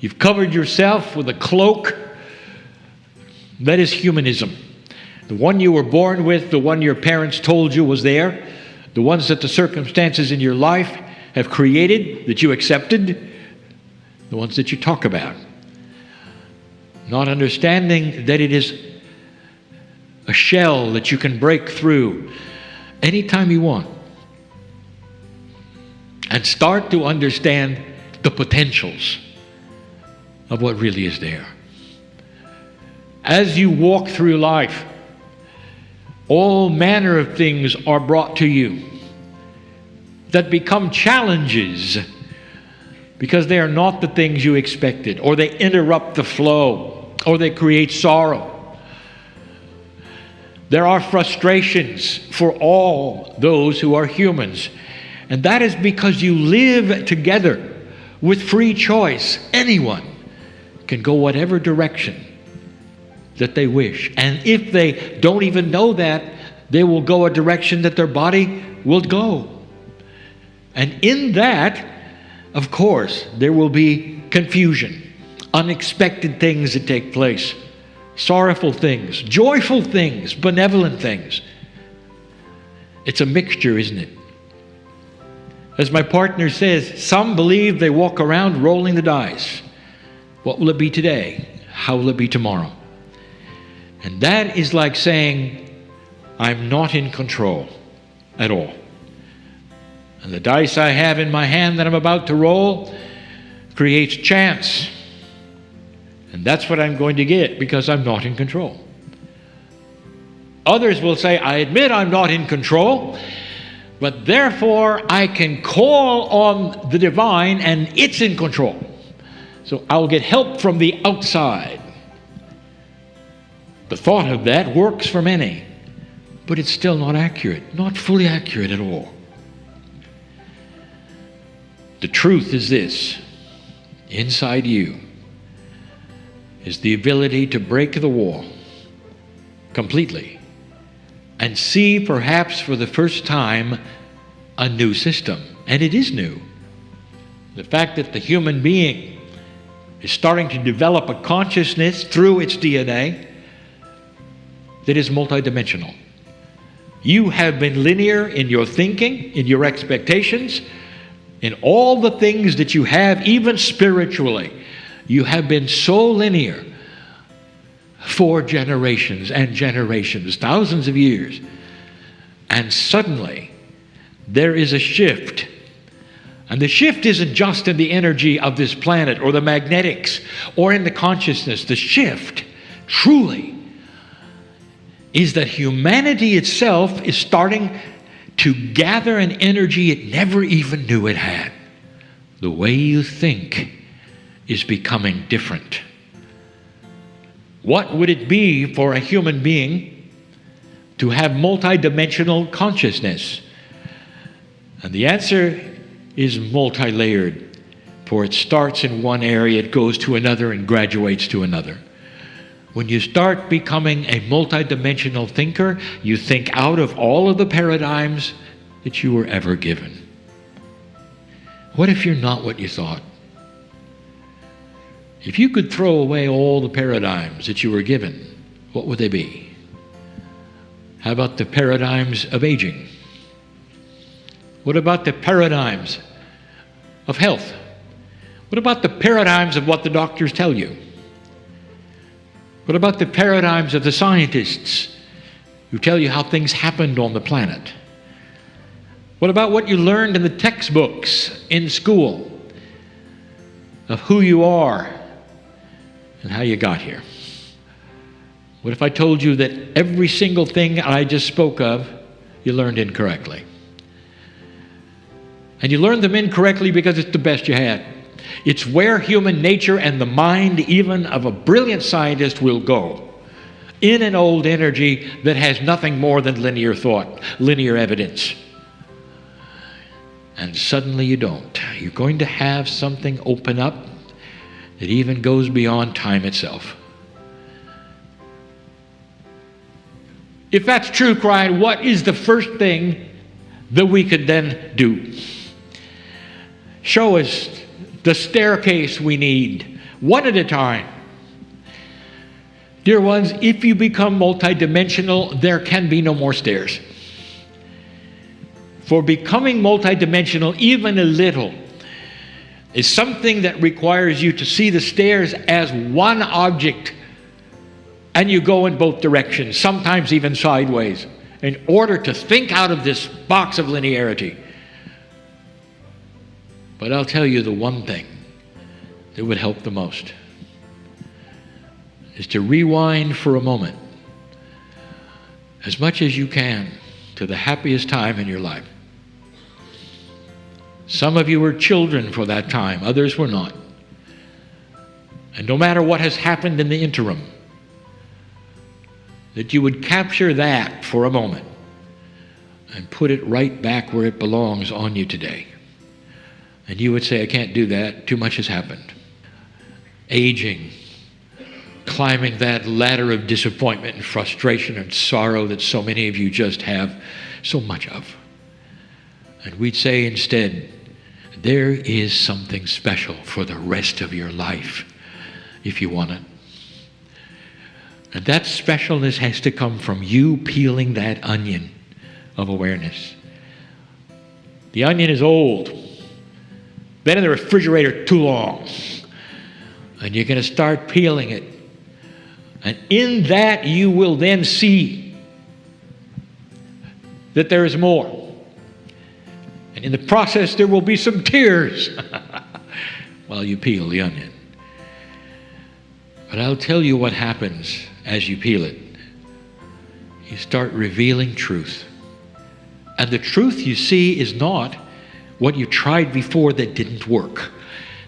You've covered yourself with a cloak. That is humanism. The one you were born with, the one your parents told you was there, the ones that the circumstances in your life have created, that you accepted, the ones that you talk about. Not understanding that it is a shell that you can break through anytime you want. And start to understand the potentials of what really is there. As you walk through life, all manner of things are brought to you that become challenges because they are not the things you expected, or they interrupt the flow, or they create sorrow. There are frustrations for all those who are humans, and that is because you live together with free choice. Anyone can go whatever direction that they wish. And if they don't even know that, they will go a direction that their body will go. And in that, of course, there will be confusion, unexpected things that take place, sorrowful things, joyful things, benevolent things. It's a mixture, isn't it? As my partner says, some believe they walk around rolling the dice. What will it be today? How will it be tomorrow? And that is like saying, I'm not in control at all. And the dice I have in my hand that I'm about to roll creates chance. And that's what I'm going to get because I'm not in control. Others will say, I admit I'm not in control, but therefore I can call on the divine and it's in control. So I'll get help from the outside. The thought of that works for many, but it's still not accurate, not fully accurate at all. The truth is this: inside you is the ability to break the wall completely and see, perhaps for the first time, a new system. And it is new. The fact that the human being is starting to develop a consciousness through its DNA that is multidimensional. You have been linear in your thinking, in your expectations, in all the things that you have, even spiritually. You have been so linear for generations and generations, thousands of years. And suddenly, there is a shift. And the shift isn't just in the energy of this planet or the magnetics or in the consciousness. The shift, truly, is that humanity itself is starting to gather an energy it never even knew it had. The way you think is becoming different. What would it be for a human being to have multidimensional consciousness? And the answer is multi-layered, for it starts in one area, it goes to another and graduates to another. When you start becoming a multidimensional thinker, you think out of all of the paradigms that you were ever given. What if you're not what you thought? If you could throw away all the paradigms that you were given, what would they be? How about the paradigms of aging? What about the paradigms of health? What about the paradigms of what the doctors tell you? What about the paradigms of the scientists who tell you how things happened on the planet? What about what you learned in the textbooks in school of who you are and how you got here? What if I told you that every single thing I just spoke of, you learned incorrectly? And you learned them incorrectly because it's the best you had. It's where human nature and the mind, even of a brilliant scientist, will go. In an old energy that has nothing more than linear thought, linear evidence. And suddenly you don't. You're going to have something open up that even goes beyond time itself. If that's true, Kryon, what is the first thing that we could then do? Show us the staircase we need. one at a time. Dear ones, if you become multidimensional, there can be no more stairs. For becoming multidimensional, even a little, is something that requires you to see the stairs as one object, and you go in both directions, sometimes even sideways, in order to think out of this box of linearity. But I'll tell you the one thing that would help the most is to rewind for a moment, as much as you can, to the happiest time in your life. Some of you were children for that time, others were not. And no matter what has happened in the interim, that you would capture that for a moment and put it right back where it belongs on you today. And you would say, I can't do that, too much has happened. Aging, climbing that ladder of disappointment and frustration and sorrow that so many of you just have so much of. And we'd say instead, there is something special for the rest of your life if you want it. And that specialness has to come from you peeling that onion of awareness. The onion is old, been in the refrigerator too long, and you're going to start peeling it. And in that you will then see that there is more. And in the process there will be some tears while you peel the onion. But I'll tell you what happens as you peel it. You start revealing truth. And the truth you see is not what you tried before that didn't work.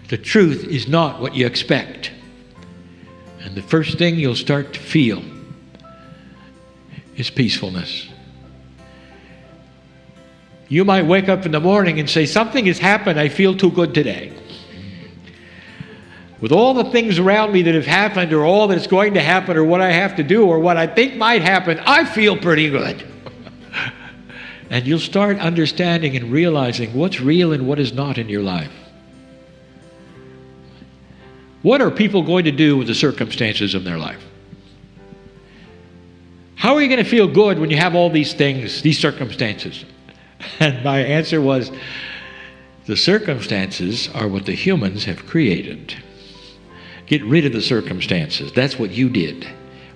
The truth is not what you expect. And the first thing you'll start to feel is peacefulness. You might wake up in the morning and say, something has happened, I feel too good today. With all the things around me that have happened, or all that's going to happen, or what I have to do, or what I think might happen, I feel pretty good. And you'll start understanding and realizing what's real and what is not in your life. What are people going to do with the circumstances of their life? How are you going to feel good when you have all these things, these circumstances? And my answer was, the circumstances are what the humans have created. Get rid of the circumstances. That's what you did.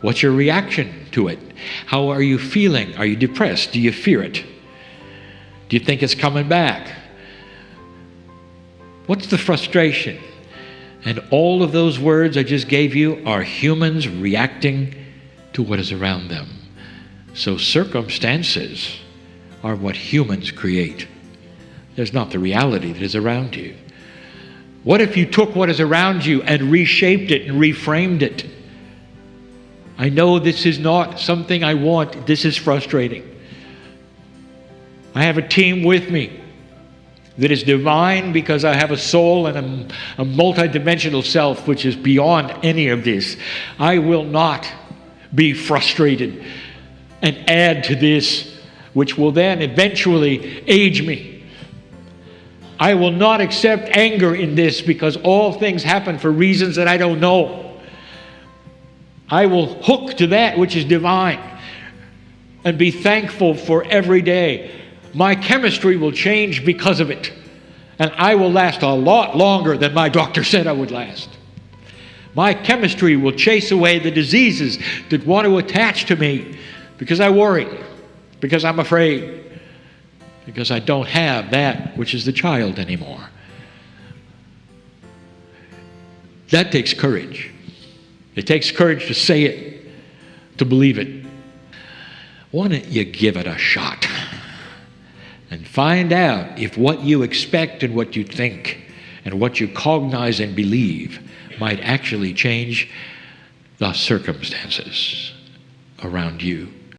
What's your reaction to it? How are you feeling? Are you depressed? Do you fear it? Do you think it's coming back? What's the frustration? And all of those words I just gave you are humans reacting to what is around them. So circumstances are what humans create. There's not the reality that is around you. What if you took what is around you and reshaped it and reframed it? I know this is not something I want. This is frustrating. I have a team with me that is divine because I have a soul and a multidimensional self which is beyond any of this. I will not be frustrated and add to this, which will then eventually age me. I will not accept anger in this because all things happen for reasons that I don't know. I will hook to that which is divine and be thankful for every day. My chemistry will change because of it, and I will last a lot longer than my doctor said I would last. My chemistry will chase away the diseases that want to attach to me because I worry, because I'm afraid, because I don't have that which is the child anymore. That takes courage. It takes courage to say it, to believe it. Why don't you give it a shot and find out if what you expect and what you think and what you cognize and believe might actually change the circumstances around you.